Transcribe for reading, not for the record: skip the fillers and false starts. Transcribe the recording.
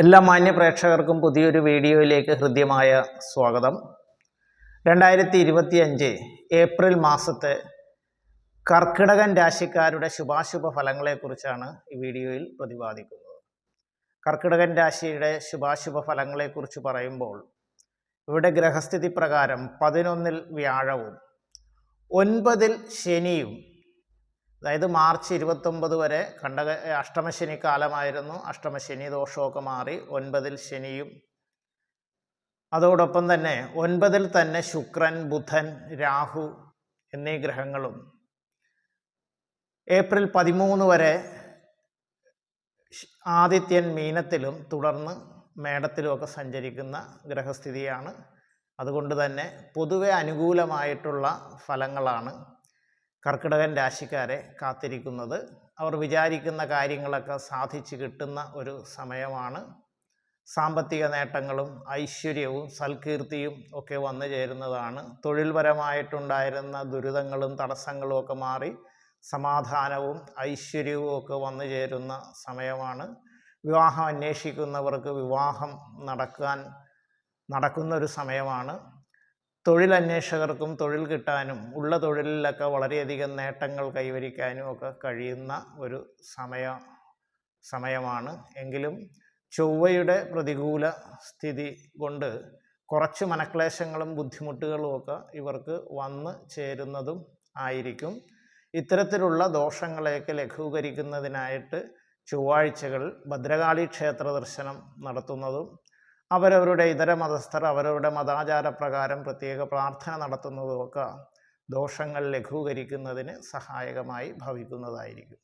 എല്ലാ മാന്യ പ്രേക്ഷകർക്കും പുതിയൊരു വീഡിയോയിലേക്ക് ഹൃദ്യമായ സ്വാഗതം. 2025 ഏപ്രിൽ മാസത്തെ കർക്കിടകൻ രാശിക്കാരുടെ ശുഭാശുഭ ഫലങ്ങളെക്കുറിച്ചാണ് ഈ വീഡിയോയിൽ പ്രതിപാദിക്കുന്നത്. കർക്കിടകൻ രാശിയുടെ ശുഭാശുഭ ഫലങ്ങളെക്കുറിച്ച് പറയുമ്പോൾ ഇവിടെ ഗ്രഹസ്ഥിതി പ്രകാരം 11-ൽ വ്യാഴവും 9-ൽ ശനിയും, അതായത് മാർച്ച് 29 വരെ അഷ്ടമശനി കാലമായിരുന്നു. അഷ്ടമശനി ദോഷമൊക്കെ മാറി 9-ൽ ശനിയും, അതോടൊപ്പം തന്നെ 9-ൽ തന്നെ ശുക്രൻ, ബുധൻ, രാഹു എന്നീ ഗ്രഹങ്ങളും ഏപ്രിൽ 13 വരെ ആദിത്യൻ മീനത്തിലും തുടർന്ന് മേടത്തിലുമൊക്കെ സഞ്ചരിക്കുന്ന ഗ്രഹസ്ഥിതിയാണ്. അതുകൊണ്ട് തന്നെ പൊതുവെ അനുകൂലമായിട്ടുള്ള ഫലങ്ങളാണ് കർക്കിടകൻ രാശിക്കാരെ കാത്തിരിക്കുന്നത്. അവർ വിചാരിക്കുന്ന കാര്യങ്ങളൊക്കെ സാധിച്ചു കിട്ടുന്ന ഒരു സമയമാണ്. സാമ്പത്തിക നേട്ടങ്ങളും ഐശ്വര്യവും സൽകീർത്തിയും ഒക്കെ വന്നു ചേരുന്നതാണ്. തൊഴിൽപരമായിട്ടുണ്ടായിരുന്ന ദുരിതങ്ങളും തടസ്സങ്ങളും ഒക്കെ മാറി സമാധാനവും ഐശ്വര്യവും ഒക്കെ വന്നു ചേരുന്ന സമയമാണ്. വിവാഹം അന്വേഷിക്കുന്നവർക്ക് വിവാഹം നടക്കുന്നൊരു സമയമാണ്. തൊഴിലന്വേഷകർക്കും തൊഴിൽ കിട്ടാനും ഉള്ള തൊഴിലിലൊക്കെ വളരെയധികം നേട്ടങ്ങൾ കൈവരിക്കാനും ഒക്കെ കഴിയുന്ന ഒരു സമയമാണ്. എങ്കിലും ചൊവ്വയുടെ പ്രതികൂല സ്ഥിതി കൊണ്ട് കുറച്ച് മനക്ലേശങ്ങളും ബുദ്ധിമുട്ടുകളും ഒക്കെ ഇവർക്ക് വന്ന് ചേരുന്നതും ആയിരിക്കും. ഇത്തരത്തിലുള്ള ദോഷങ്ങളെയൊക്കെ ലഘൂകരിക്കുന്നതിനായിട്ട് ചൊവ്വാഴ്ചകൾ ഭദ്രകാളി ക്ഷേത്ര ദർശനം നടത്തുന്നതും അവരവരുടെ ഇതര മതസ്ഥർ അവരവരുടെ മതാചാരപ്രകാരം പ്രത്യേക പ്രാർത്ഥന നടത്തുന്നതുമൊക്കെ ദോഷങ്ങൾ ലഘൂകരിക്കുന്നതിന് സഹായകമായി ഭവിക്കുന്നതായിരിക്കും.